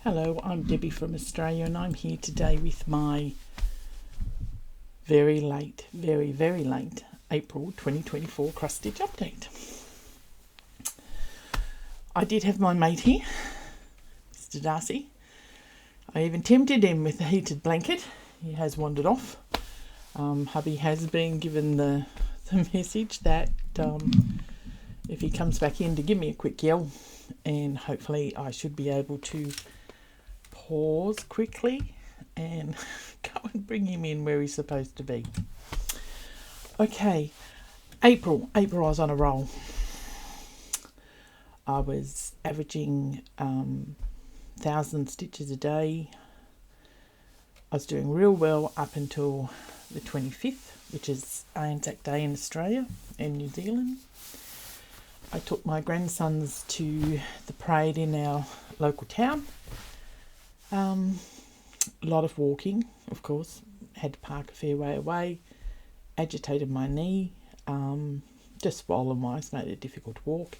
Hello, I'm Debbie from Australia and I'm here today with my very late April 2024 cross stitch update. I did have my mate here, Mr. Darcy. I even tempted him with a heated blanket. He has wandered off. Hubby has been given the message that if he comes back in to give me a quick yell, and hopefully I should be able to pause quickly and go and bring him in where he's supposed to be. Okay, April I was on a roll. I was averaging 1,000 stitches a day. I was doing real well up until the 25th, which is Anzac Day in Australia and New Zealand. I took my grandsons to the parade in our local town. A lot of walking, of course. Had to park a fair way away. Agitated my knee. Just swollen-wise, made it difficult to walk.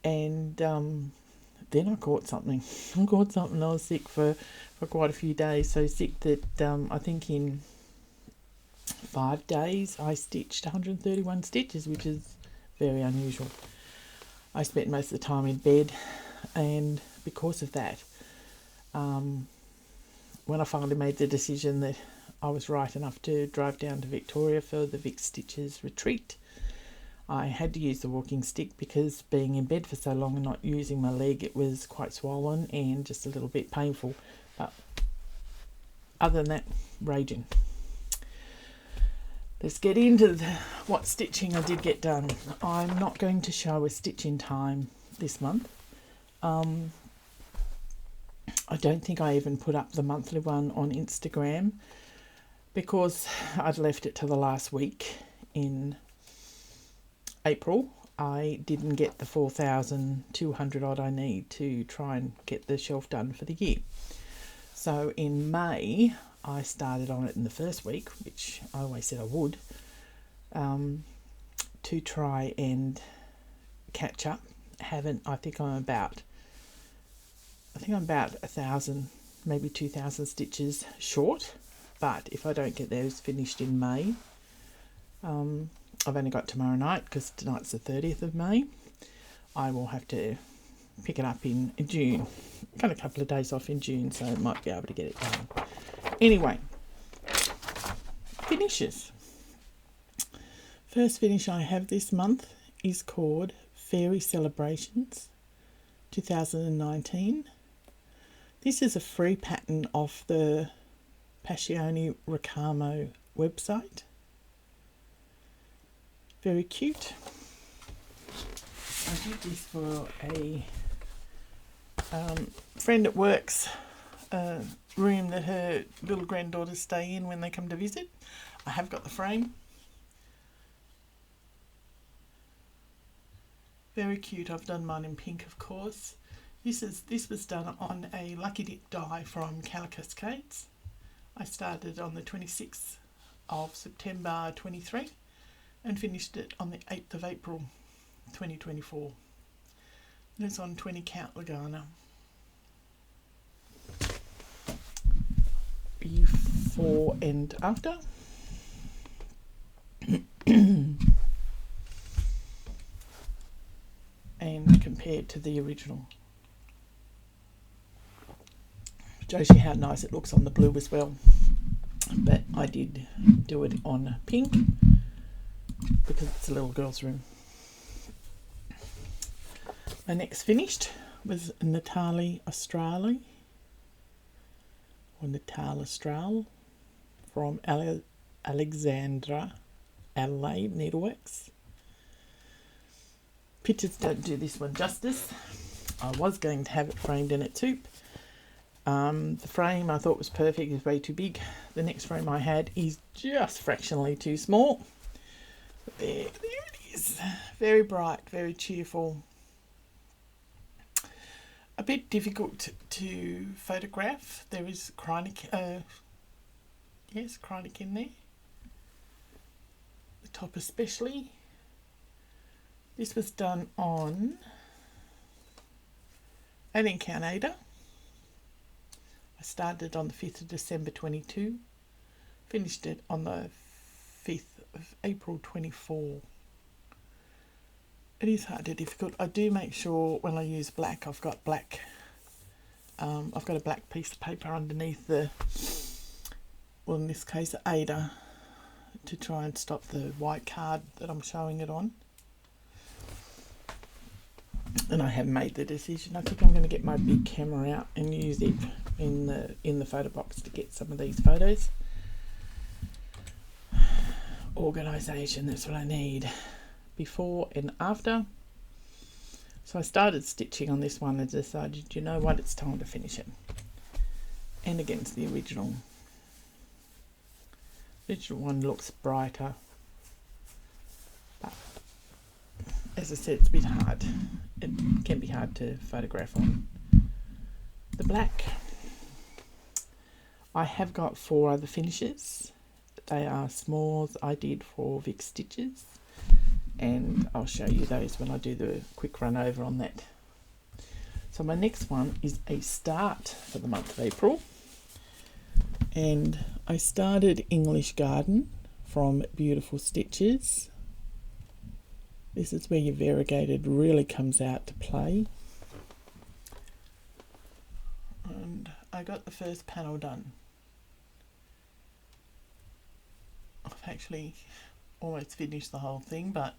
And then I caught something. I was sick for quite a few days. So sick that I think in 5 days I stitched 131 stitches, which is very unusual. I spent most of the time in bed, and because of that, when I finally made the decision that I was right enough to drive down to Victoria for the Vic Stitches retreat, I had to use the walking stick because being in bed for so long and not using my leg, it was quite swollen and just a little bit painful. But other than that, raging. Let's get into what stitching I did get done. I'm not going to show a stitch in time this month. I don't think I even put up the monthly one on Instagram because I'd left it to the last week in April. I didn't get the 4,200 odd I need to try and get the shelf done for the year. So in May, I started on it in the first week, which I always said I would, to try and catch up. I think I'm about 1,000, maybe 2,000 stitches short. But if I don't get those finished in May, I've only got tomorrow night because tonight's the 30th of May. I will have to pick it up in June. Got a couple of days off in June, so I might be able to get it done. Anyway, finishes. First finish I have this month is called Fairy Celebrations 2019. This is a free pattern off the Passione Ricamo website. Very cute. I did this for a friend at work's room that her little granddaughters stay in when they come to visit. I have got the frame. Very cute. I've done mine in pink, of course. This was done on a Lucky Dip die from Calico Cascades. I started on the 26th of September 23 and finished it on the 8th of April 2024. And it's on 20 count Lagana. Before and after. And compared to the original. Shows you how nice it looks on the blue as well. But I did do it on pink because it's a little girl's room. My next finished was Natale, Australe, or Natale, Australe, from Alessandra, Adelaide Needleworks. Pictures don't do this one justice. I was going to have it framed in its hoop. The frame I thought was perfect, is way too big. The next frame I had is just fractionally too small. But there it is. Very bright, very cheerful. A bit difficult to photograph. There is chronic in there. The top especially. This was done on 18 count Aida. I started on the 5th of December 22, finished it on the 5th of April 24. It is hard and difficult. I do make sure when I use black, I've got black. I've got a black piece of paper underneath the, well, in this case, Aida, to try and stop the white card that I'm showing it on. And I have made the decision. I think I'm going to get my big camera out and use it in the photo box to get some of these photos. Organisation, that's what I need. Before and after. So I started stitching on this one and decided, you know what, it's time to finish it. And against the original. The original one looks brighter. But as I said, it's a bit hard. It can be hard to photograph on. The black. I have got 4 other finishes. They are smalls I did for Vic Stitches. And I'll show you those when I do the quick run over on that. So my next one is a start for the month of April. And I started English Garden from Beautiful Stitches. This is where your variegated really comes out to play. And I got the first panel done. I've actually almost finished the whole thing, but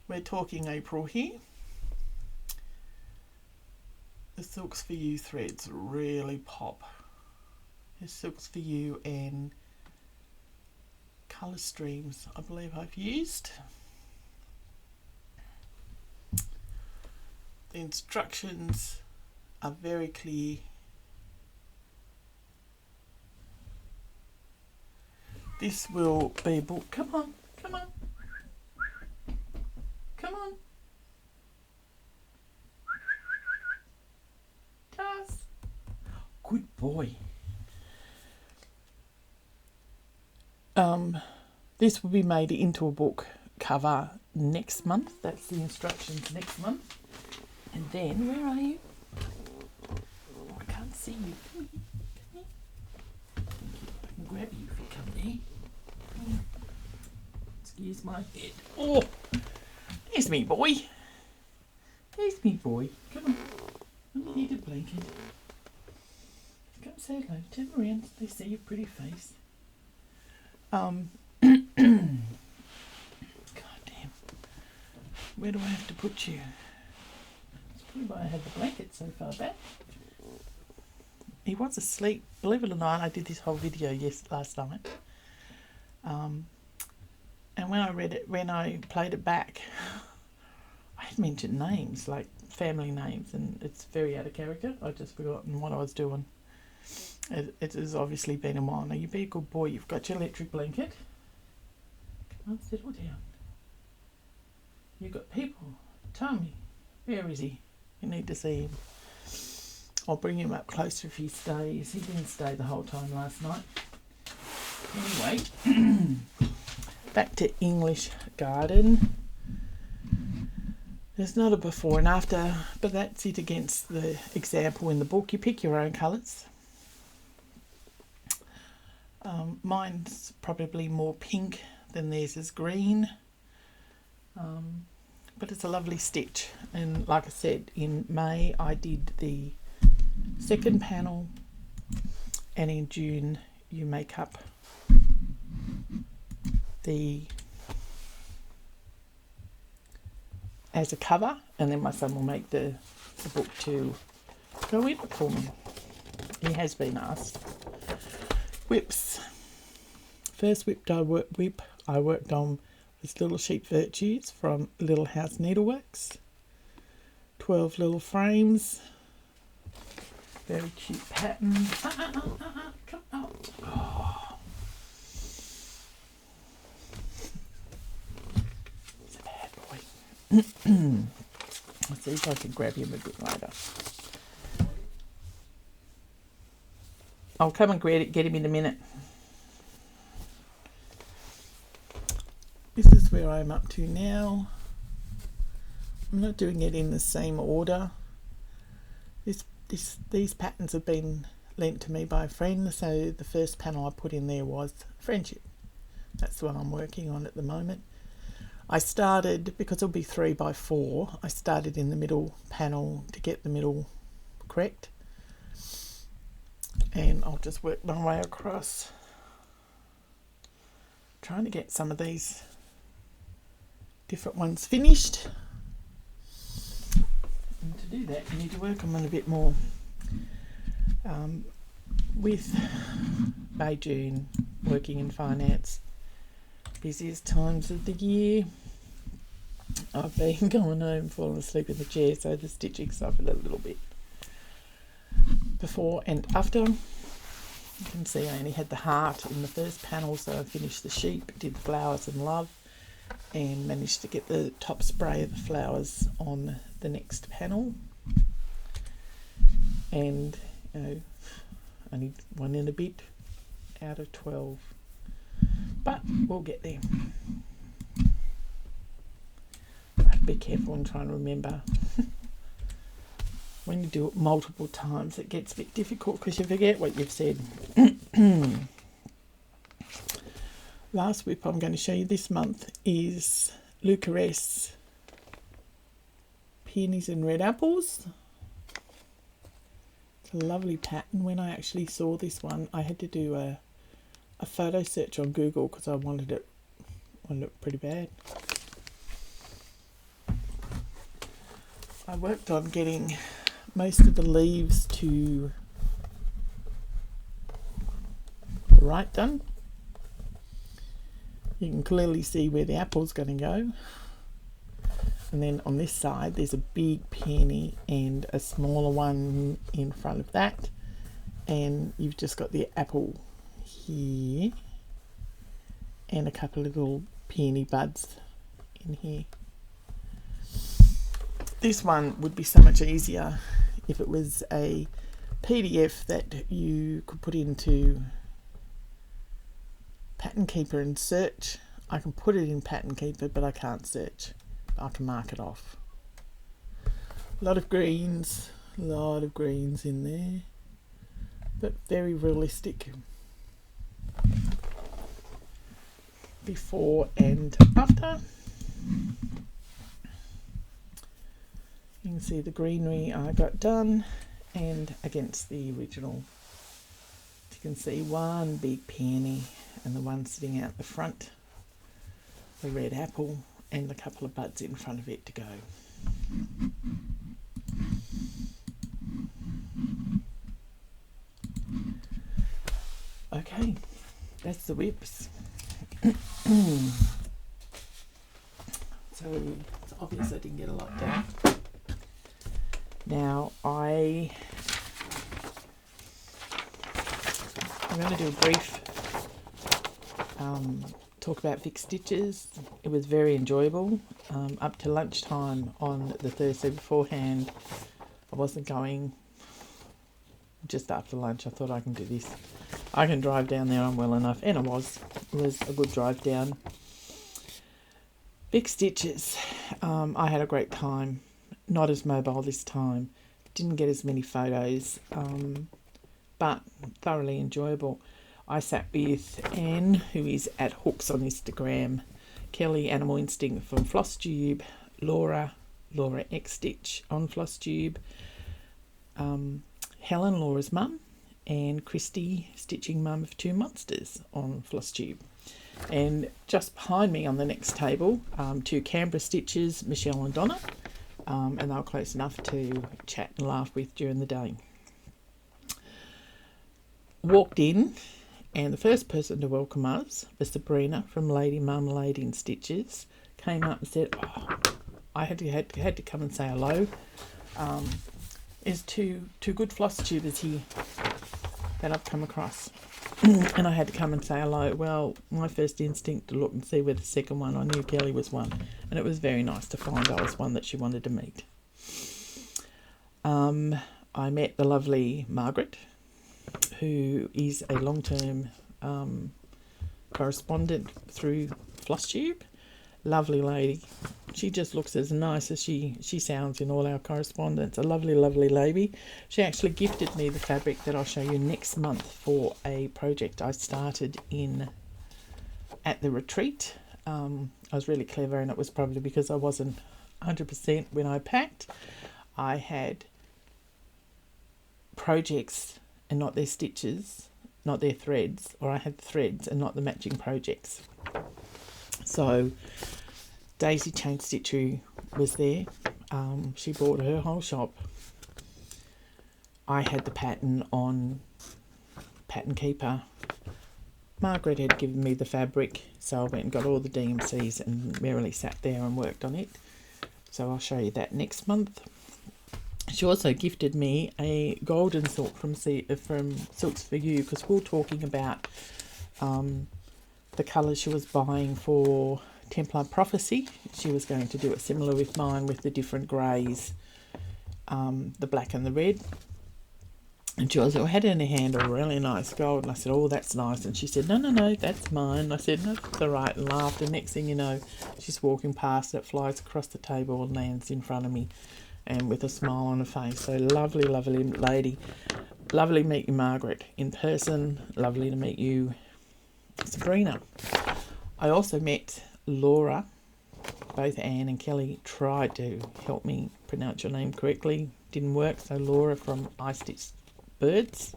we're talking April here. The Silks for You threads really pop. The Silks for You and colour streams I believe I've used. The instructions are very clear. This will be a book. Come on, come on. Come on. Taz. Good boy. This will be made into a book cover next month. That's the instructions next month. And then, where are you? Oh, I can't see you. Come here. Come here. I can grab you if you come there. Excuse my head. Oh, there's me boy. There's me boy. Come on. Underneath the blanket. Come say hello. Turn around so they see your pretty face. God damn. Where do I have to put you? That's probably why I had the blanket so far back. He was asleep. Believe it or not, I did this whole video last night. And when I played it back, I had mentioned names, like family names, and it's very out of character. I'd just forgotten what I was doing. It has obviously been a while. Now you be a good boy. You've got your electric blanket. Come on, settle down. You've got people. Tommy, where is he? You need to see him. I'll bring him up closer if he stays. He didn't stay the whole time last night. Anyway, back to English Garden. There's not a before and after, but that's it against the example in the book. You pick your own colours. Mine's probably more pink than theirs is green. But it's a lovely stitch. And like I said, in May I did the second panel, and in June you make up the as a cover, and then my son will make the book to go in for me. He has been asked. Whips. First whip I worked on was Little Sheep Virtues from Little House Needleworks. 12 little frames. Very cute pattern. Come out. Oh. He's a bad boy. Let's see if I can grab him a bit later. I'll come and get him in a minute. This is where I'm up to now. I'm not doing it in the same order. These patterns have been lent to me by a friend. So the first panel I put in there was friendship. That's what I'm working on at the moment. I started, because it'll be 3x4, I started in the middle panel to get the middle correct. And I'll just work my way across. Trying to get some of these different ones finished. And to do that, you need to work on them a bit more. With May, June, working in finance, busiest times of the year, I've been going home, falling asleep in the chair, so the stitching suffered a little bit. Before and after, you can see I only had the heart in the first panel, so I finished the sheep, did the flowers and love, and managed to get the top spray of the flowers on the next panel. And only 1 and a bit out of 12, but we'll get there. I have to be careful and try and remember. When you do it multiple times, it gets a bit difficult because you forget what you've said. Last whip I'm going to show you this month is Luca Peonies and Red Apples. It's a lovely pattern. When I actually saw this one, I had to do a photo search on Google because I wanted it pretty bad. I worked on getting most of the leaves to the right done. You can clearly see where the apple's going to go. And then on this side, there's a big peony and a smaller one in front of that. And you've just got the apple here and a couple of little peony buds in here. This one would be so much easier if it was a PDF that you could put into Pattern Keeper and search. I can put it in Pattern Keeper, but I can't search. I can mark it off. A lot of greens in there, but very realistic. Before and after. You can see the greenery I got done and against the original. You can see one big peony and the one sitting out the front, the red apple, and a couple of buds in front of it to go. Okay, that's the whips. So it's obvious I didn't get a lot done. Now I'm going to do a brief talk about fixed stitches. It was very enjoyable. Up to lunchtime on the Thursday beforehand, I wasn't going. Just after lunch, I thought I can do this. I can drive down there, I'm well enough, and it was a good drive down. Fixed stitches. I had a great time. Not as mobile this time. Didn't get as many photos, but thoroughly enjoyable. I sat with Anne, who is at Hooks on Instagram, Kelly, Animal Instinct from Flosstube, Laura X Stitch on Flosstube, Helen, Laura's mum, and Christy, stitching mum of 2 monsters on Flosstube. And just behind me on the next table, 2 Canberra stitches, Michelle and Donna, and they were close enough to chat and laugh with during the day. Walked in, and the first person to welcome us was Sabrina from Lady Marmalade in Stitches. Came up and said, "Oh, I had to come and say hello. There's two good Flosstubers here that I've come across." And I had to come and say hello. Well, my first instinct to look and see where the second one, I knew Kelly was one. And it was very nice to find I was one that she wanted to meet. I met the lovely Margaret, who is a long-term correspondent through Flosstube. Lovely lady. She just looks as nice as she sounds in all our correspondence. A lovely, lovely lady. She actually gifted me the fabric that I'll show you next month for a project I started at the retreat. I was really clever, and it was probably because I wasn't 100% when I packed. I had projects and not their stitches, not their threads, or I had threads and not the matching projects. So Daisy Chain Stitchery was there. She bought her whole shop. I had the pattern on Pattern Keeper. Margaret had given me the fabric, so I went and got all the DMCs and merrily sat there and worked on it. So I'll show you that next month. She also gifted me a golden silk from Silks for You, because we were talking about the colours she was buying for Templar Prophecy. She was going to do it similar with mine, with the different greys, the black and the red. And she also had in her hand a really nice gold, and I said, oh, that's nice. And she said, no, that's mine. I said, no, that's all right, and laughed. And next thing you know, she's walking past, it flies across the table and lands in front of me, and with a smile on her face. So lovely, lovely lady. Lovely to meet you, Margaret, in person. Lovely to meet you, Sabrina. I also met Laura. Both Anne and Kelly tried to help me pronounce your name correctly. Didn't work. So Laura from I Stitch Birds.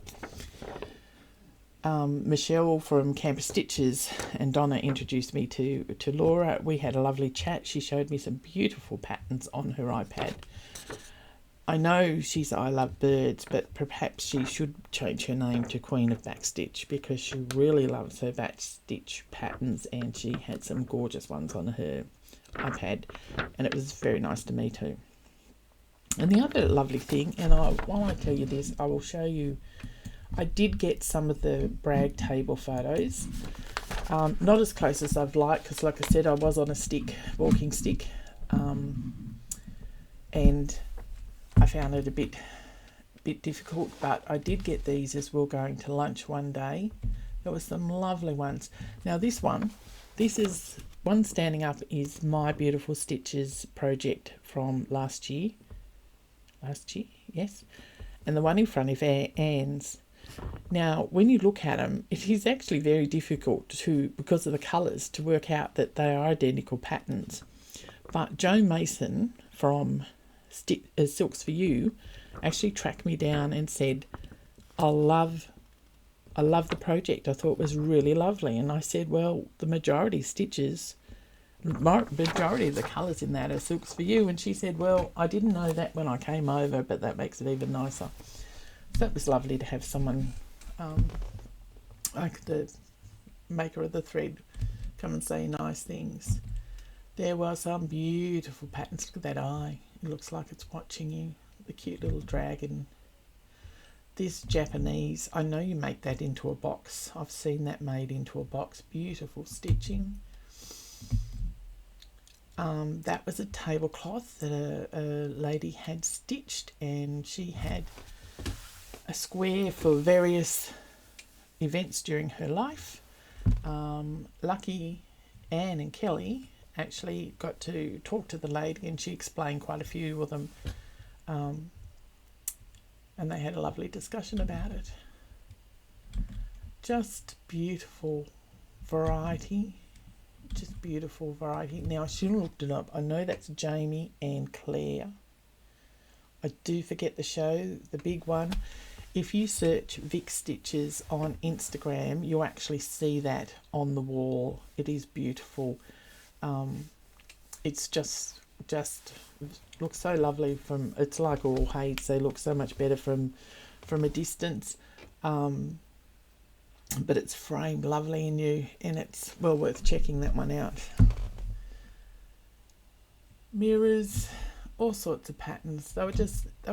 Michelle from Campus Stitches and Donna introduced me to Laura. We had a lovely chat. She showed me some beautiful patterns on her iPad. I know she's I Love Birds, but perhaps she should change her name to Queen of Backstitch, because she really loves her backstitch patterns, and she had some gorgeous ones on her iPad, and it was very nice to meet her. And the other lovely thing, and while I tell you this, I will show you, I did get some of the brag table photos. Not as close as I've liked, because like I said, I was on a walking stick, and I found it a bit difficult, but I did get these as we were going to lunch one day. There were some lovely ones. Now this is one standing up, is My Beautiful Stitches project from last year, yes, and the one in front of Anne's. Now when you look at them, it is actually very difficult because of the colours, to work out that they are identical patterns. But Joan Mason from Silks for You actually tracked me down and said, I love the project. I thought it was really lovely. And I said, well, the majority of the colours in that are Silks for You. And she said, well, I didn't know that when I came over, but that makes it even nicer. So it was lovely to have someone like the maker of the thread come and say nice things. There were some beautiful patterns. Look at that eye. It looks like it's watching you. The cute little dragon. This Japanese, I know you make that into a box. I've seen that made into a box. Beautiful stitching. That was a tablecloth that a lady had stitched, and she had a square for various events during her life. Lucky Anne and Kelly actually got to talk to the lady, and she explained quite a few of them, and they had a lovely discussion about it. Just beautiful variety. Now I should have looked it up. I know that's Jamie and Claire. I do forget the show, the big one. If you search Vic Stitches on Instagram, you'll actually see that on the wall. It is beautiful. It's just looks so lovely from. It's like all HAEDs. They look so much better from a distance. But it's framed lovely and it's well worth checking that one out. Mirrors, all sorts of patterns. They were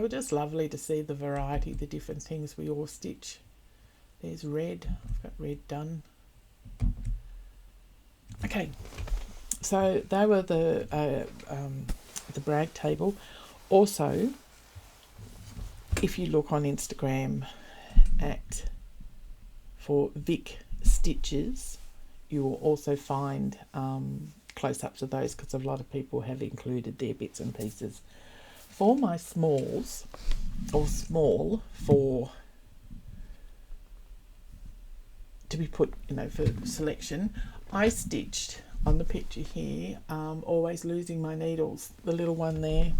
just lovely to see the variety, the different things we all stitch. There's red. I've got red done. Okay, so they were the brag table. Also, if you look on Instagram for Vic Stitches, you will also find close-ups of those because a lot of people have included their bits and pieces. For my smalls, or small for to be put, for selection, I stitched on the picture here, always losing my needles, the little one there.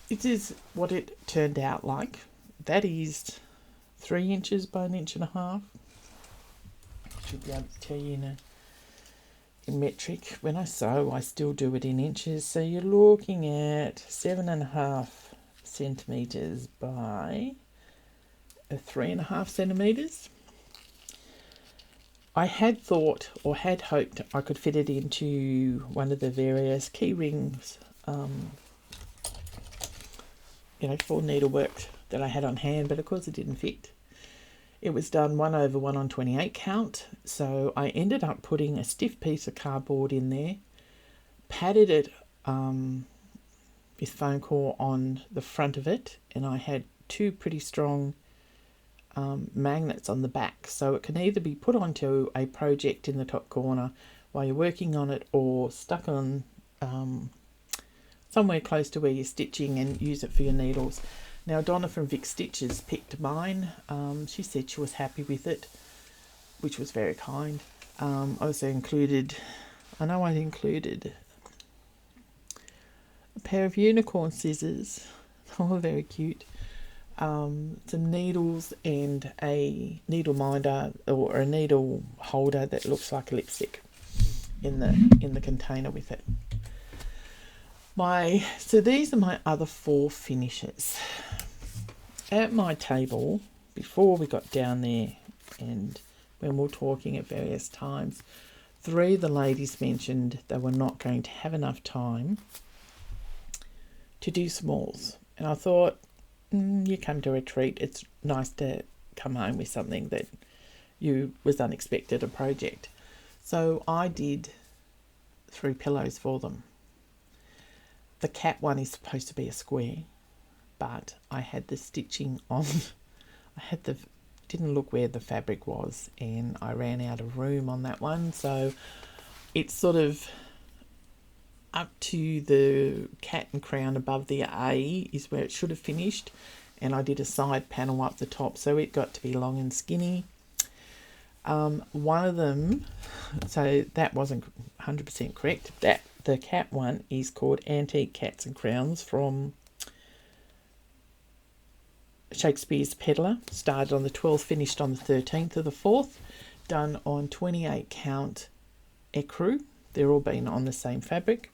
This is what it turned out like. That is 3 inches by 1.5 inches. I should be able to tell you in metric. When I sew, I still do it in inches. So you're looking at 7.5 centimetres by 3.5 centimetres. I had thought or had hoped I could fit it into one of the various key rings, for needlework that I had on hand, but of course it didn't fit. It was done 1/1 on 28 count, so I ended up putting a stiff piece of cardboard in there, padded it with foam core on the front of it, and I had 2 pretty strong magnets on the back, so it can either be put onto a project in the top corner while you're working on it, or stuck on somewhere close to where you're stitching and use it for your needles. Now Donna from Vic Stitches picked mine. She said she was happy with it, which was very kind. I also included a pair of unicorn scissors. Oh, very cute. Some needles and a needle minder or a needle holder that looks like a lipstick in the container with it. So these are my other 4 finishes. At my table, before we got down there and when we were talking at various times, 3 of the ladies mentioned they were not going to have enough time to do smalls. And I thought, you come to retreat, it's nice to come home with something that was unexpected, a project. So I did 3 pillows for them. The cat one is supposed to be a square, but I had the stitching on. Didn't look where the fabric was, and I ran out of room on that one. So it's sort of up to the cat and crown above the A is where it should have finished, and I did a side panel up the top, so it got to be long and skinny. One of them, so that wasn't 100% correct. The cat one is called Antique Cats and Crowns from Shakespeares' Peddlar. Started on the 12th, finished on the 13th of the 4th. Done on 28 count Ecru. They're all been on the same fabric.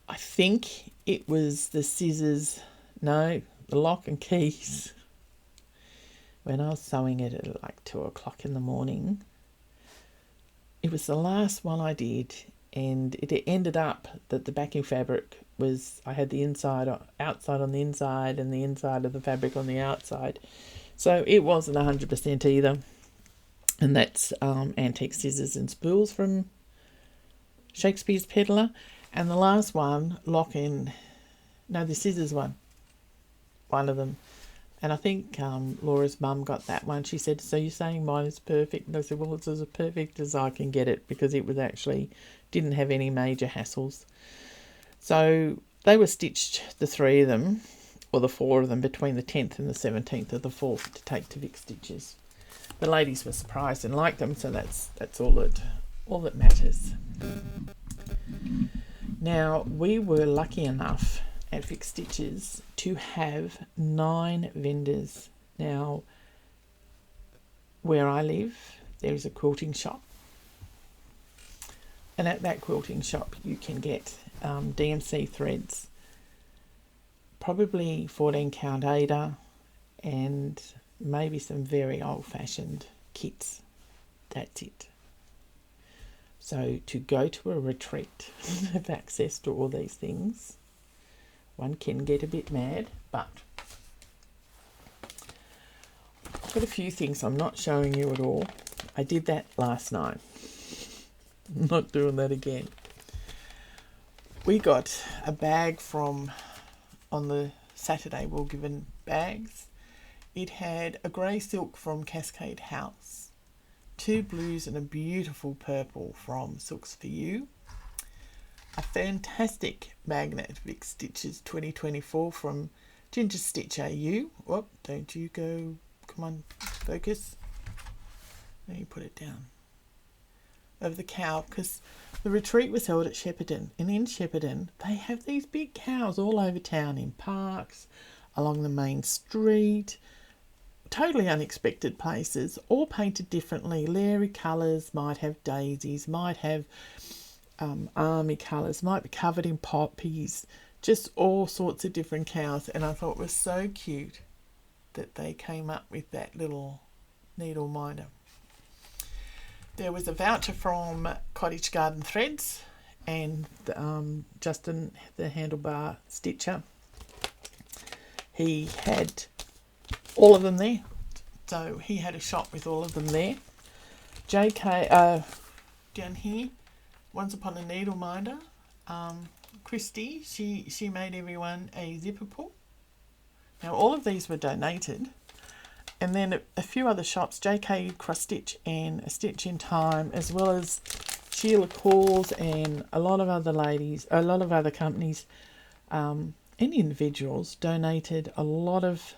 I think it was the scissors, the lock and keys. When I was sewing it at like 2 o'clock in the morning, it was the last one I did, and it ended up that the backing fabric was, I had the outside on the inside and the inside of the fabric on the outside. So it wasn't 100% either. And that's Antique Scissors and Spools from Shakespeares' Peddlar. And the last one, the scissors one of them. And I think Laura's mum got that one. She said, so you're saying mine is perfect? And I said, well, it's as perfect as I can get it, because it was actually, didn't have any major hassles. So they were stitched, the 3 of them, or the 4 of them, between the 10th and the 17th of the 4th to take to Vic Stitches. The ladies were surprised and liked them, so that's all that matters. Now, we were lucky enough at Vic Stitches to have 9 vendors. Now, where I live, there is a quilting shop, and at that quilting shop you can get DMC threads, probably 14 count Aida, and maybe some very old-fashioned kits. That's it. So to go to a retreat and have access to all these things, one can get a bit mad, but I've got a few things I'm not showing you at all. I did that last night. I'm not doing that again. We got a bag on the Saturday, we were given bags. It had a grey silk from Cascade House, 2 blues and a beautiful purple from Silks For You. A fantastic magnet Vic Stitches 2024 from Ginger Stitch AU. Whoop, don't you go, come on, focus. Now you put it down. Of the cow, because the retreat was held at Shepparton, and in Shepparton they have these big cows all over town, in parks, along the main street, totally unexpected places, all painted differently. Leery colours, might have daisies, might have army colours, might be covered in poppies, just all sorts of different cows. And I thought it was so cute that they came up with that little needle minder. There was a voucher from Cottage Garden Threads and Justin, the handlebar stitcher. He had all of them there. So he had a shop with all of them there. JK, down here, Once Upon a Needle Minder. Christy, she made everyone a zipper pull. Now all of these were donated. And then a few other shops, JK Cross Stitch and A Stitch in Time, as well as Sheila Calls and a lot of other ladies, a lot of other companies and individuals donated a lot of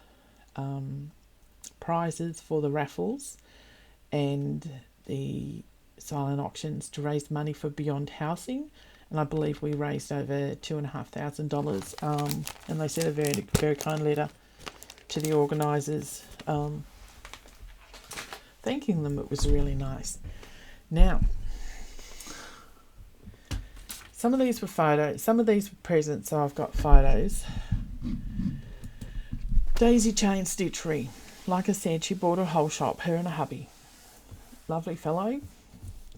prizes for the raffles and the silent auctions to raise money for Beyond Housing. And I believe we raised over $2,500. And they sent a very, very kind letter to the organisers, thanking them. It was really nice. Now, some of these were photos, some of these were presents, so I've got photos. Daisy Chain Stitchery. Like I said, she bought a whole shop, her and a hubby. Lovely fellow.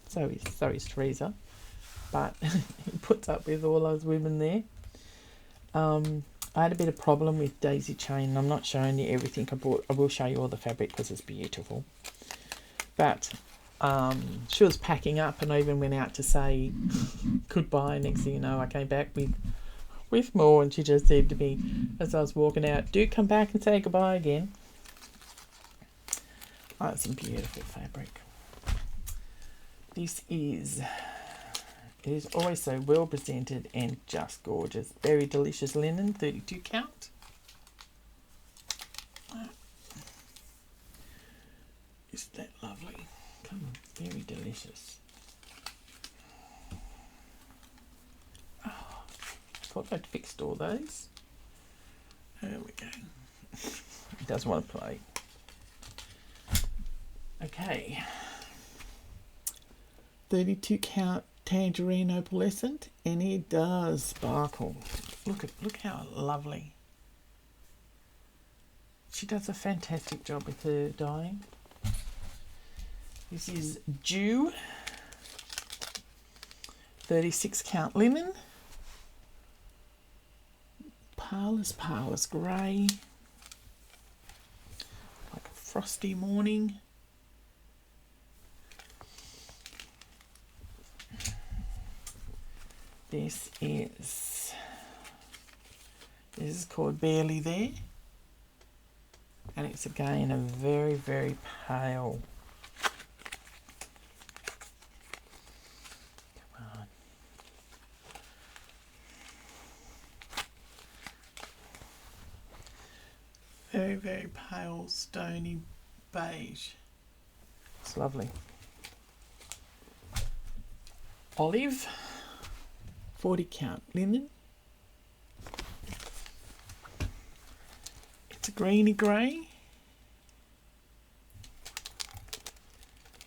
So is Teresa. But he puts up with all those women there. I had a bit of problem with Daisy Chain. I'm not showing you everything I bought. I will show you all the fabric because it's beautiful. But she was packing up and I even went out to say goodbye. Next thing you know, I came back with more, and she just said to me as I was walking out, do come back and say goodbye again. Oh, it's some beautiful fabric. This is... It is always so well presented and just gorgeous. Very delicious linen, 32 count. Isn't that lovely? Come on, very delicious. Oh, thought I'd fixed all those. There we go. He doesn't want to play. Okay. 32 count. Tangerine opalescent, and it does sparkle. Look how lovely. She does a fantastic job with her dyeing. This is Dew, 36 count linen, palest grey, like a frosty morning. This is called Barely There, and it's again a very, very pale. Come on. Very, very pale, stony beige. It's lovely. Olive. 40 count linen. It's a greeny grey.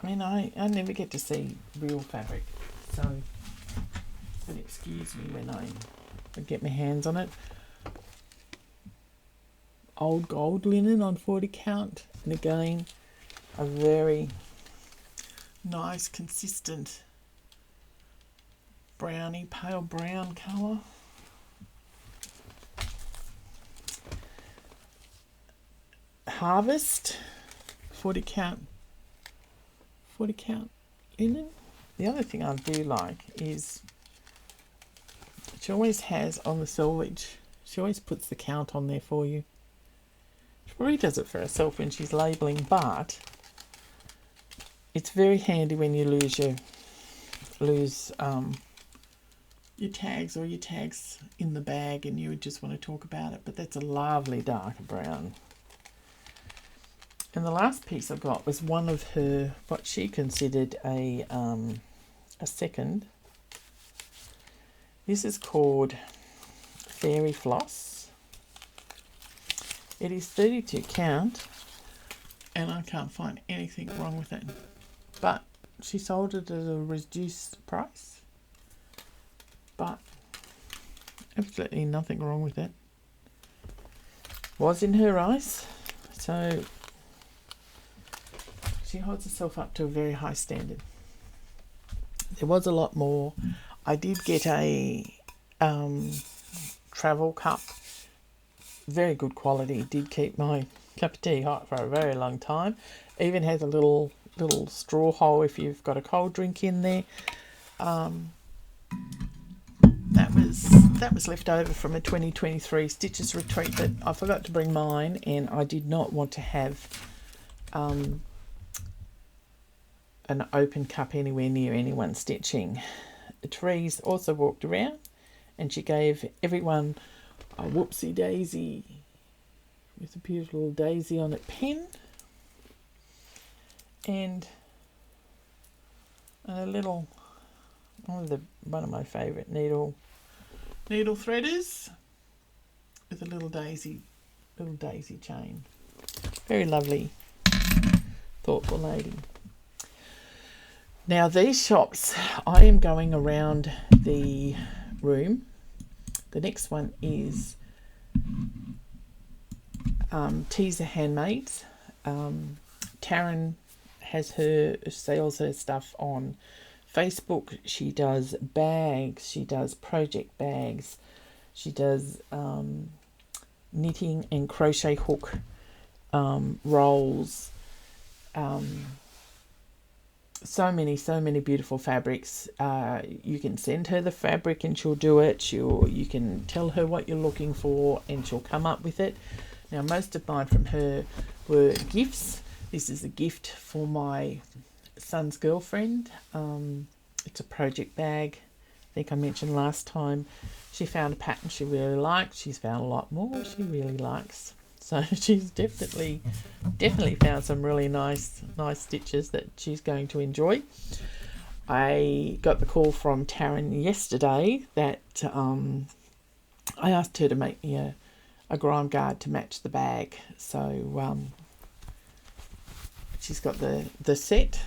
I mean, I never get to see real fabric, so but excuse me when I get my hands on it. Old gold linen on 40 count, and again a very nice consistent browny, pale brown colour. Harvest, 40 count linen. The other thing I do like is she always has on the selvage, she always puts the count on there for you. She probably does it for herself when she's labelling, but it's very handy when you lose your tags or your tags in the bag and you just want to talk about it. But that's a lovely dark brown. And the last piece I got was one of her, what she considered a second. This is called Fairy Floss. It is 32 count, and I can't find anything wrong with it. But she sold it at a reduced price. But absolutely nothing wrong with it. Was in her eyes. So she holds herself up to a very high standard. There was a lot more. I did get a travel cup. Very good quality. Did keep my cup of tea hot for a very long time. Even has a little straw hole if you've got a cold drink in there. That was left over from a 2023 Stitches retreat, but I forgot to bring mine, and I did not want to have an open cup anywhere near anyone stitching. Therese also walked around, and she gave everyone a whoopsie daisy with a beautiful daisy on it pen, and a little one of my favourite needle threaders with a little daisy chain. Very lovely, thoughtful lady. Now these shops, I am going around the room. The next one is Teaser Handmaids. Taryn sells her stuff on Facebook. She does bags, she does project bags, she does knitting and crochet hook rolls, so many beautiful fabrics. You can send her the fabric and she'll do it. You can tell her what you're looking for and she'll come up with it. Now most of mine from her were gifts. This is a gift for my son's girlfriend. It's a project bag. I think I mentioned last time she found a pattern she really liked. She's found a lot more she really likes. So she's definitely found some really nice stitches that she's going to enjoy. I got the call from Taryn yesterday that I asked her to make me a grime guard to match the bag. So she's got the set.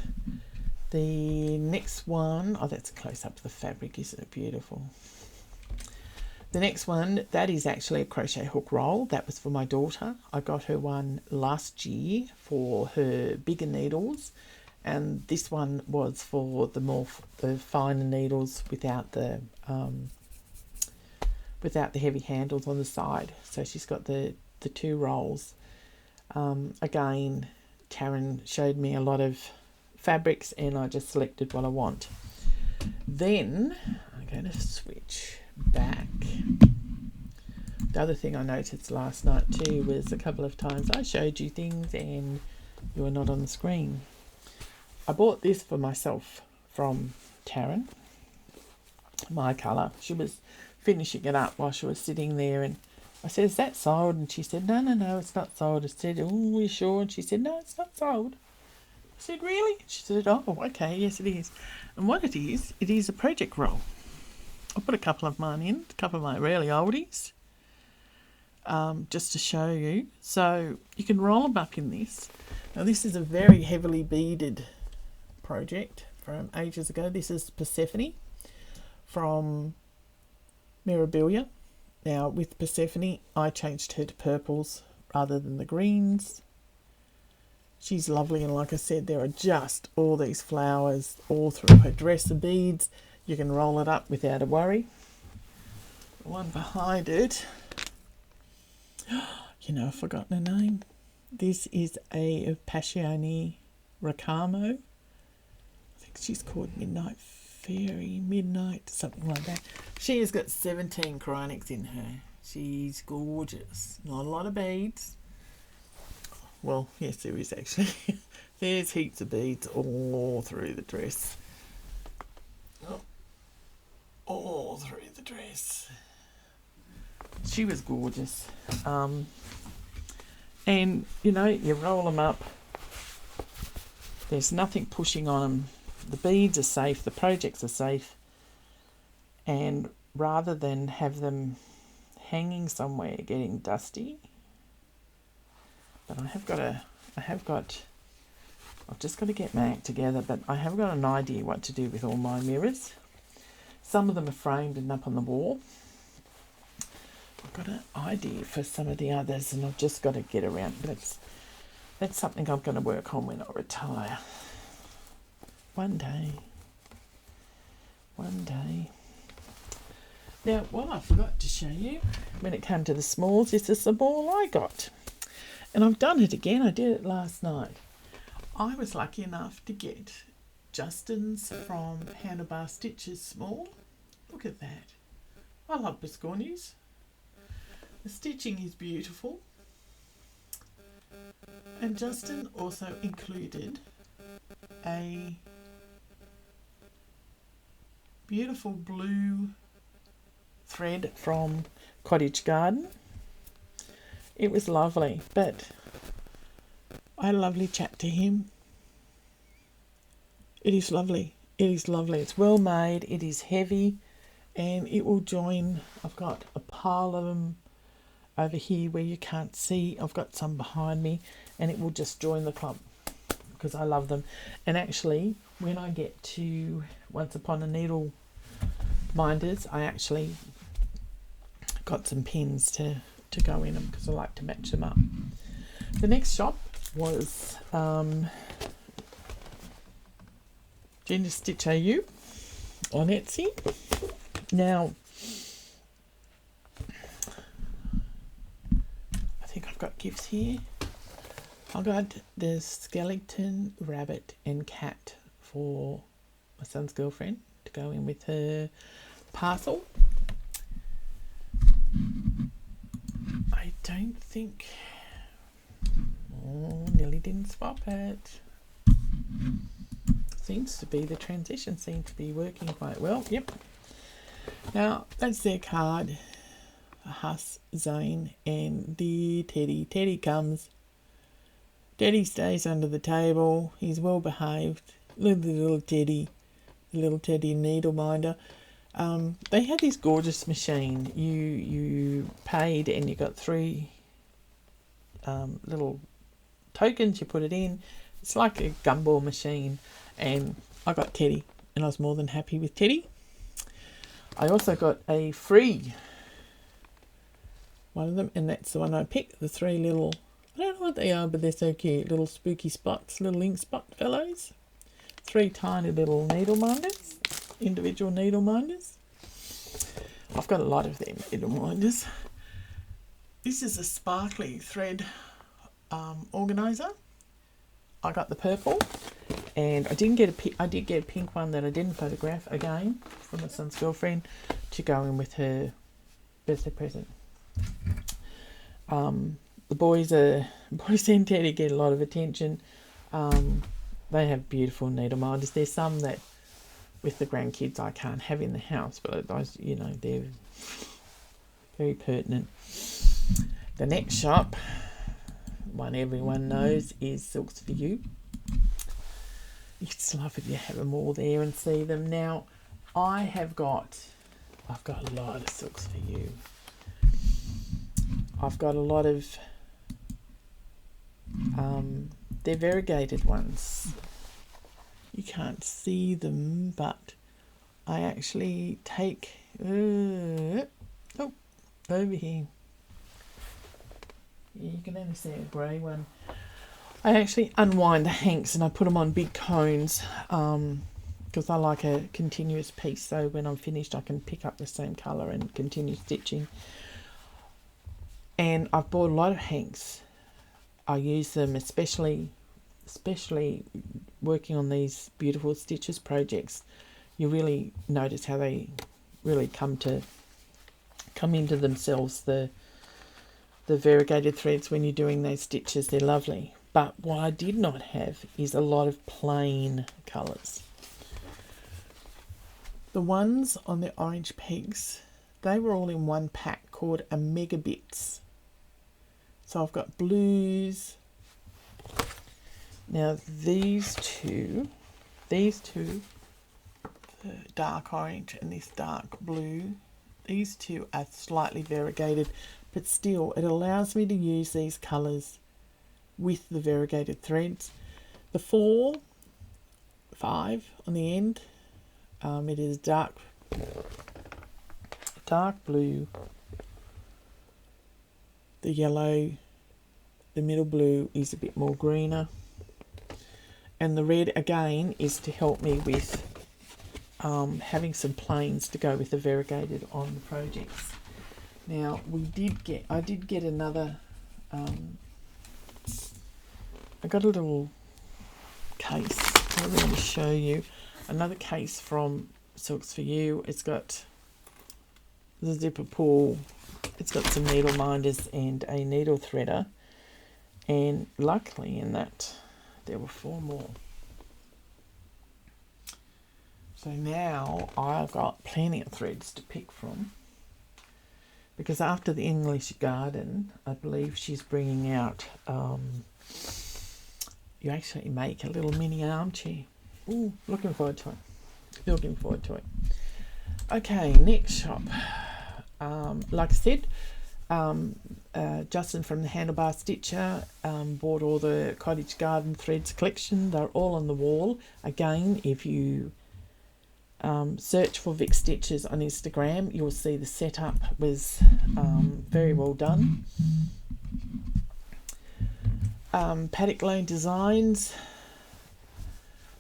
The next one, that's a close up of the fabric, isn't it beautiful? The next one, that is actually a crochet hook roll. That was for my daughter. I got her one last year for her bigger needles, and this one was for the finer needles without the heavy handles on the side. So she's got the two rolls. Again, Taryn showed me a lot of fabrics and I just selected what I want. Then I'm going to switch back. The other thing I noticed last night too was a couple of times I showed you things and you were not on the screen. I bought this for myself from Taryn, my colour. She was finishing it up while she was sitting there, and I said, "Is that sold?" And she said, No, it's not sold. I said, "Oh, are you sure?" And she said, "No, it's not sold." I said, "Really?" She said, "Oh, okay, yes it is." And what it is a project roll. I put a couple of mine in, a couple of my really oldies, just to show you. So you can roll them up in this. Now this is a very heavily beaded project from ages ago. This is Persephone from Mirabilia. Now with Persephone, I changed her to purples rather than the greens. She's lovely, and like I said, there are just all these flowers all through her dress and beads. You can roll it up without a worry. The one behind it, I've forgotten her name. This is a Peonies Ricamo. I think she's called Midnight Fairy, something like that. She has got 17 chronics in her. She's gorgeous. Not a lot of beads. Well, yes, there is actually. There's heaps of beads all through the dress. Oh, all through the dress. She was gorgeous. And, you know, you roll them up. There's nothing pushing on them. The beads are safe. The projects are safe. And rather than have them hanging somewhere getting dusty, but I've just got to get my act together, but I have got an idea what to do with all my mirrors. Some of them are framed and up on the wall. I've got an idea for some of the others, and I've just got to get around. But that's something I'm going to work on when I retire. One day. Now, what I forgot to show you when it came to the smalls is the small I got. And I've done it again. I did it last night. I was lucky enough to get Justin's from Handlebar Stitches small. Look at that. I love biscornies. The stitching is beautiful. And Justin also included a beautiful blue thread from Cottage Garden. It was lovely, but I had a lovely chat to him. It is lovely. It is lovely. It's well made. It is heavy, and it will join. I've got a pile of them over here where you can't see. I've got some behind me, and it will just join the clump because I love them. And actually, when I get to Once Upon a Needle binders, I actually got some pins to go in them because I like to match them up. The next shop was Gender Stitch AU on Etsy. Now, I think I've got gifts here. I got the skeleton, rabbit and cat for my son's girlfriend to go in with her parcel. I don't think... Oh, nearly didn't swap it. Seems to be, the transition seems to be working quite well. Yep. Now, that's their card. Huss, Zane and the Teddy. Teddy comes. Teddy stays under the table. He's well behaved. Little Teddy. The little Teddy needleminder. They had this gorgeous machine. You paid and you got 3 little tokens. You put it in. It's like a gumball machine. And I got Teddy, and I was more than happy with Teddy. I also got a free one of them, and that's the one I picked. The 3 little, I don't know what they are, but they're so cute. Little spooky spots, little ink spot fellows. 3 tiny little needle minders, individual needle minders. I've got a lot of them needle minders. This is a sparkly thread organizer. I got the purple, and I did get a pink one that I didn't photograph again from my son's girlfriend to go in with her birthday present. The boys and Teddy get a lot of attention. They have beautiful needle minders. There's some that with the grandkids I can't have in the house, but those, you know, they're very pertinent. The next shop, one everyone knows, is Silks for You. It's lovely to have them all there and see them. Now, I've got a lot of Silks for You. I've got a lot of they're variegated ones. You can't see them, but I actually take over here. Yeah, you can only see a grey one. I actually unwind the hanks and I put them on big cones because I like a continuous piece, so when I'm finished I can pick up the same colour and continue stitching. And I've bought a lot of hanks. I use them especially working on these beautiful stitches projects. You really notice how they really come into themselves. The the variegated threads when you're doing those stitches. They're lovely. But what I did not have is a lot of plain colours. The ones on the orange pegs, they were all in one pack called a Megabits. So I've got blues. Now these two, the dark orange and this dark blue, these two are slightly variegated, but still it allows me to use these colours with the variegated threads. The 4, 5 on the end, it is dark blue, the yellow, the middle blue is a bit more greener, and the red again is to help me with having some plains to go with the variegated on the projects. Now I did get another, I got a little case I'm going to show you. Another case from Silks for You. It's got the zipper pull, it's got some needle minders and a needle threader, and luckily in that there were 4 more. So now I've got plenty of threads to pick from, because after the English garden, I believe she's bringing out, you actually make a little mini armchair. Ooh, looking forward to it. Okay, next shop. Like I said, Justin from the Handlebar Stitcher bought all the Cottage Garden Threads collection. They're all on the wall. Again, if you search for Vic Stitches on Instagram, you'll see the setup was very well done. Paddock Lane Designs.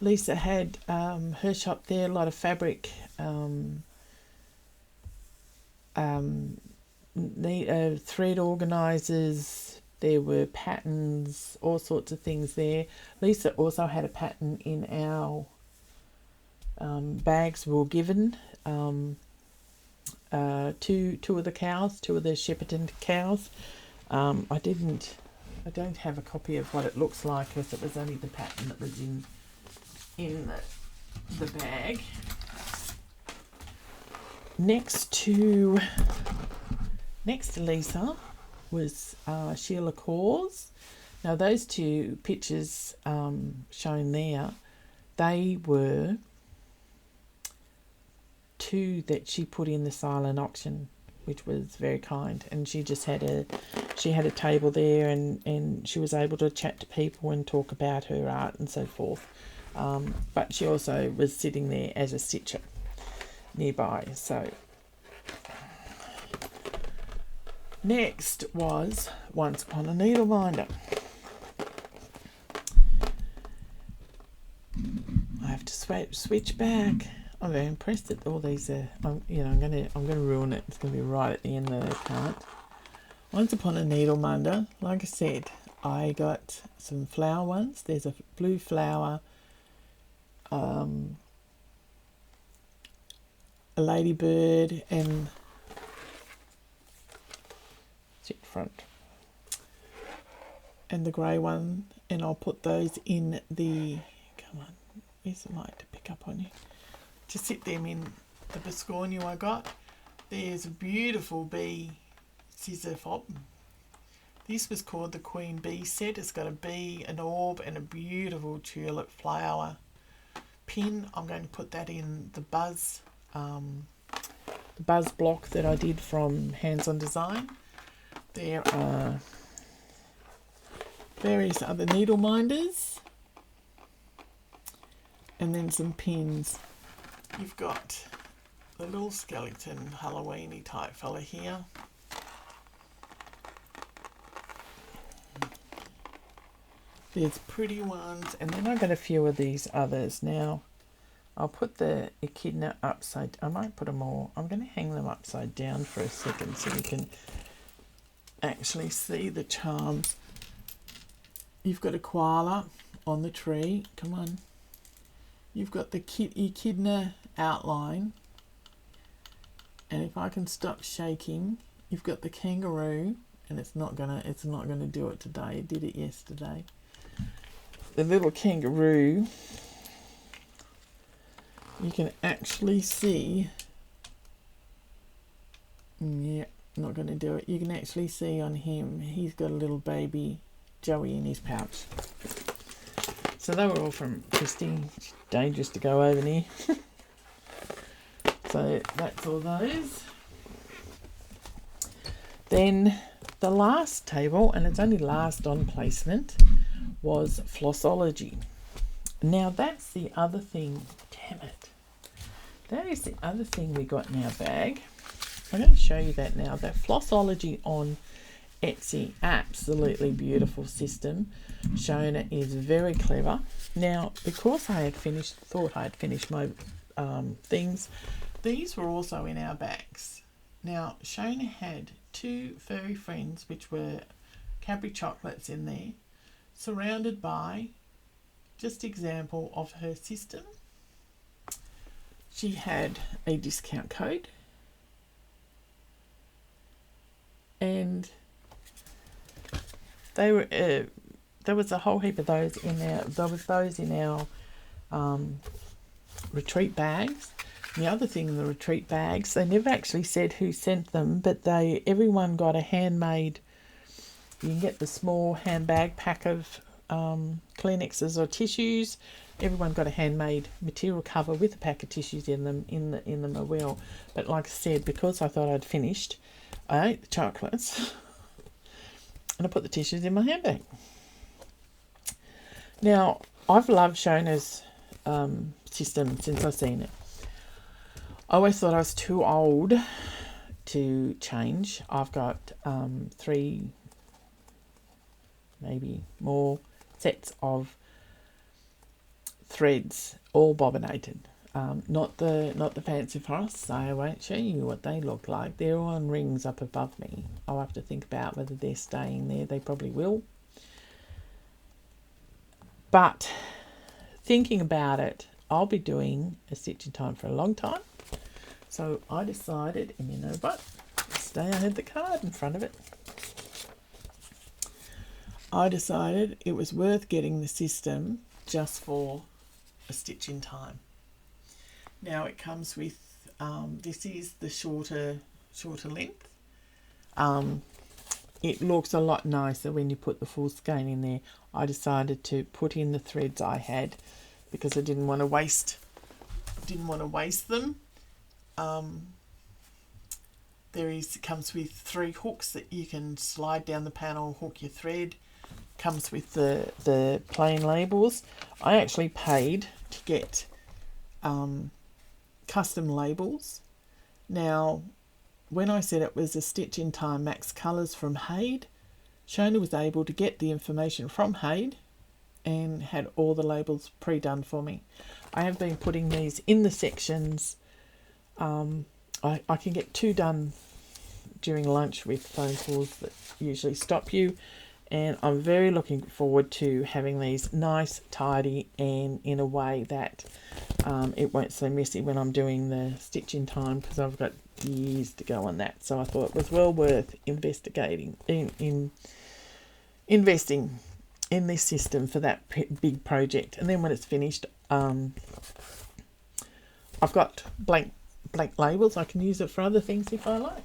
Lisa had her shop there, a lot of fabric, thread organisers, there were patterns, all sorts of things there. Lisa also had a pattern in our bags we were given, two of the cows, 2 of the Shepparton cows. I don't have a copy of what it looks like, because it was only the pattern that was in the bag. Next to Lisa was Sheila Cause. Now those 2 pictures shown there, they were 2 that she put in the silent auction, which was very kind. And she just had a table there, and she was able to chat to people and talk about her art and so forth. But she also was sitting there as a stitcher nearby. So next was Once Upon a Needle Minder. I have to switch back. I'm very impressed that all these are. I'm gonna ruin it. It's gonna be right at the end of the part. Once Upon a Needle Minder. Like I said, I got some flower ones. There's a blue flower, a ladybird, and front, and the grey one, and I'll put those in the, come on, where's the light to pick up on you, to sit them in the Biscornu I got. There's a beautiful bee scissor fob. This was called the Queen Bee set. It's got a bee, an orb, and a beautiful tulip flower pin. I'm going to put that in the buzz block that I did from Hands On Design. There are various other needle minders, and then some pins. You've got the little skeleton Halloweeny type fella here. There's pretty ones, and then I got a few of these others. Now I'll put the echidna upside, I might put them all, I'm going to hang them upside down for a second so you can actually see the charms. You've got a koala on the tree, come on. You've got the echidna outline, and if I can stop shaking, you've got the kangaroo and it's not gonna do it today. It did it yesterday. The little kangaroo, you can actually see, yeah, not going to do it. You can actually see on him, he's got a little baby Joey in his pouch. So they were all from Christy. Dangerous to go over near. So that's all those. Then the last table, and it's only last on placement, was Flossology. Now that's the other thing, damn it. That is the other thing we got in our bag. I'm going to show you that now. That Flossology on Etsy, absolutely beautiful system. Shona is very clever. Now, because I had thought I had finished my things, these were also in our bags. Now, Shona had 2 furry friends, which were Cadbury chocolates in there, surrounded by, just example of her system. She had a discount code, and they were there was a whole heap of those in our. There was those in our retreat bags. The other thing in the retreat bags, they never actually said who sent them, but everyone got a handmade. You can get the small handbag pack of Kleenexes or tissues. Everyone got a handmade material cover with a pack of tissues in them as well. But like I said, because I thought I'd finished, I ate the chocolates and I put the tissues in my handbag. Now, I've loved Shona's system since I've seen it. I always thought I was too old to change. I've got 3, maybe more sets of threads, all bobbinated. Not the fancy frosts. I won't show you what they look like. They're all on rings up above me. I'll have to think about whether they're staying there. They probably will. But thinking about it, I'll be doing a stitch in time for a long time. So I decided, and you know what? Today I had the card in front of it. I decided it was worth getting the system just for a stitch in time. Now it comes with, this is the shorter length. It looks a lot nicer when you put the full skein in there. I decided to put in the threads I had because I didn't want to waste them. It comes with 3 hooks that you can slide down the panel, hook your thread. Comes with the plain labels. I actually paid to get custom labels. Now, when I said it was a Stitch in Time Max Colours from HAED, Shona was able to get the information from HAED and had all the labels pre-done for me. I have been putting these in the sections. I can get 2 done during lunch with phone calls that usually stop you. And I'm very looking forward to having these nice, tidy, and in a way that it won't so messy when I'm doing the stitch in time, because I've got years to go on that. So I thought it was well worth investing in this system for that big project. And then when it's finished, I've got blank labels. I can use it for other things if I like.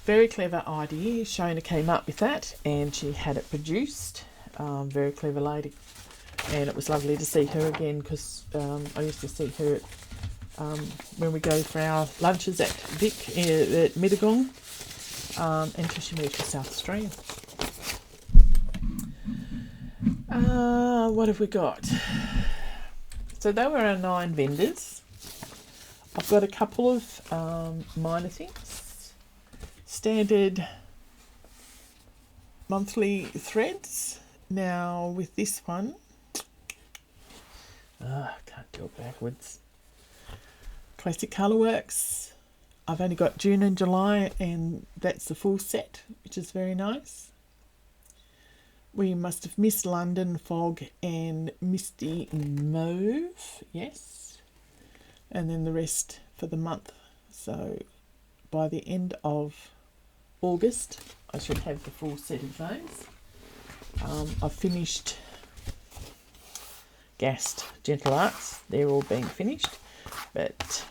Very clever idea. Shona came up with that and she had it produced. Very clever lady. And it was lovely to see her again because I used to see her when we go for our lunches at Vic at Mittagong until she moved to South Australia. What have we got? So they were our 9 vendors. I've got a couple of minor things. Standard monthly threads. Now with this one, I can't do it backwards. Classic Colourworks. I've only got June and July, and that's the full set, which is very nice. We must have missed London Fog and Misty Mauve, yes, and then the rest for the month. So by the end of August. I should have the full set of those. I've finished gassed Gentle Arts. They're all being finished. But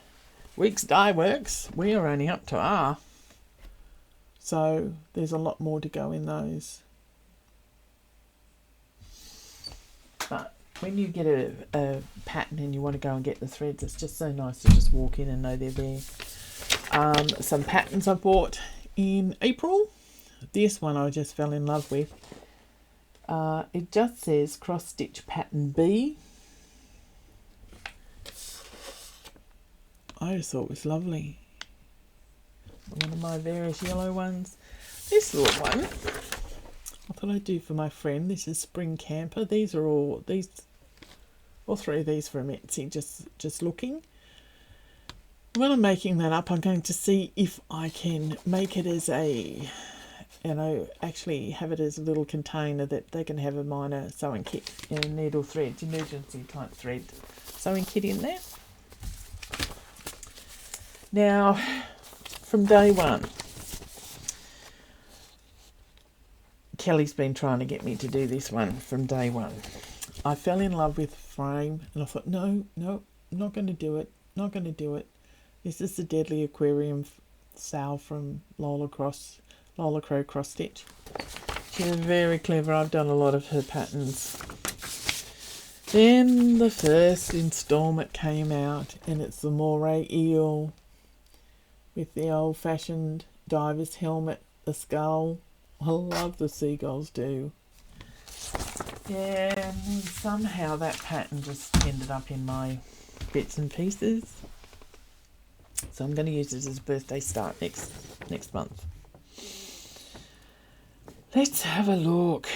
Weeks Dye Works, we are only up to R. So there's a lot more to go in those. But when you get a pattern and you want to go and get the threads, it's just so nice to just walk in and know they're there. Some patterns I bought in April. This one I just fell in love with. It just says cross stitch pattern B. I just thought it was lovely. One of my various yellow ones. This little one I thought I'd do for my friend. This is Spring Camper. These are all three of these from Etsy, just looking. When I'm making that up, I'm going to see if I can make it as a, actually have it as a little container that they can have a minor sewing kit and needle threads, emergency type thread sewing kit in there. Now, from day one, Kelly's been trying to get me to do this one from day one. I fell in love with frame and I thought, no, I'm not going to do it. Not going to do it. This is the Deadly Aquarium Sal from Lola Crow Cross Stitch. She's very clever. I've done a lot of her patterns. Then the first installment came out and it's the Moray Eel with the old-fashioned diver's helmet, the skull. I love the seagulls do. Yeah, and somehow that pattern just ended up in my bits and pieces. So I'm going to use it as a birthday start next month. Let's have a look.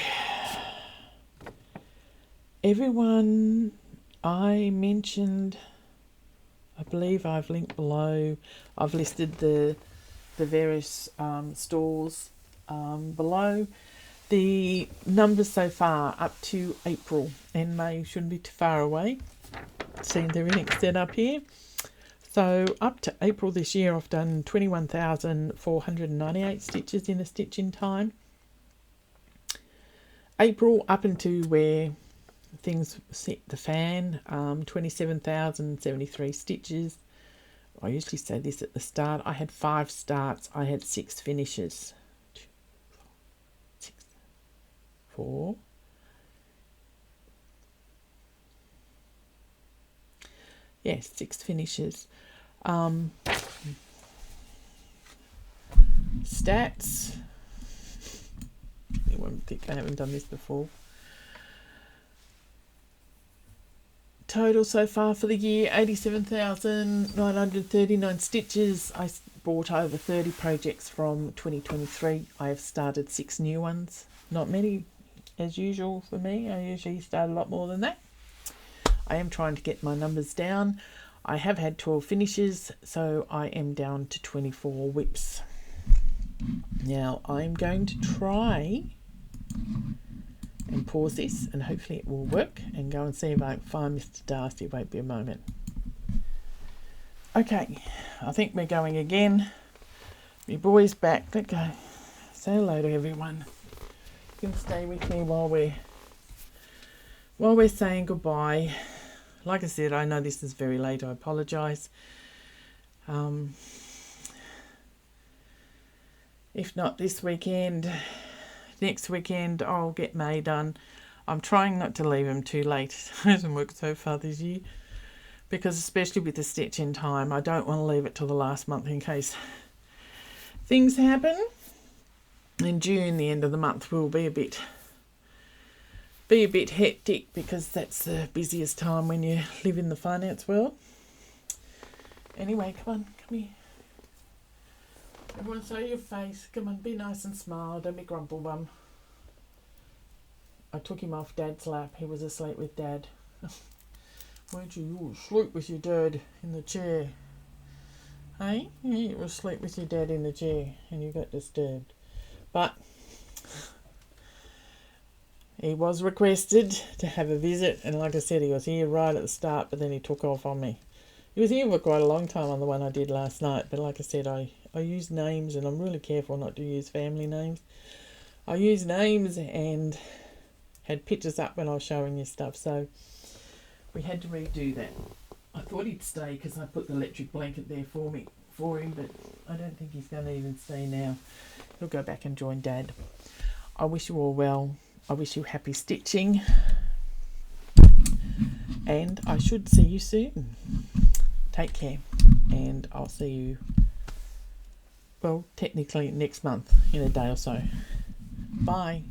Everyone I mentioned, I believe I've linked below. I've listed the various stalls below. The numbers so far up to April and May shouldn't be too far away. Seeing the Renix set up here. So up to April this year, I've done 21,498 stitches in a stitch in time. April up into where things set the fan, 27,073 stitches. I usually say this at the start. I had 5 starts. I had 6 finishes. 4. Yes, 6 finishes. Stats. You won't think I haven't done this before. Total so far for the year, 87,939 stitches. I bought over 30 projects from 2023. I have started 6 new ones. Not many as usual for me. I usually start a lot more than that. I am trying to get my numbers down. I have had 12 finishes, so I am down to 24 whips. Now I'm going to try and pause this and hopefully it will work and go and see if I can find Mr. Darcy. It won't be a moment. Okay, I think we're going again. My boy's back. Let's go. Say hello to everyone. You can stay with me while we're saying goodbye. Like I said, I know this is very late. I apologise. If not this weekend, next weekend I'll get May done. I'm trying not to leave him too late. It hasn't worked so far this year. Because especially with the stitch in time, I don't want to leave it till the last month in case things happen. In June, the end of the month, will be a bit hectic because that's the busiest time when you live in the finance world. Anyway, come here. Everyone show your face. Come on, be nice and smile. Don't be grumble bum. I took him off Dad's lap. He was asleep with Dad. Weren't you? You were asleep with your dad in the chair. Hey? You were asleep with your dad in the chair and you got disturbed. But he was requested to have a visit, and like I said, he was here right at the start, but then he took off on me. He was here for quite a long time on the one I did last night, but like I said, I use names, and I'm really careful not to use family names. I use names and had pictures up when I was showing you stuff, so we had to redo that. I thought he'd stay because I put the electric blanket there for him, but I don't think he's going to even stay now. He'll go back and join Dad. I wish you all well. I wish you happy stitching, and I should see you soon. Take care, and I'll see you, well, technically next month in a day or so. Bye.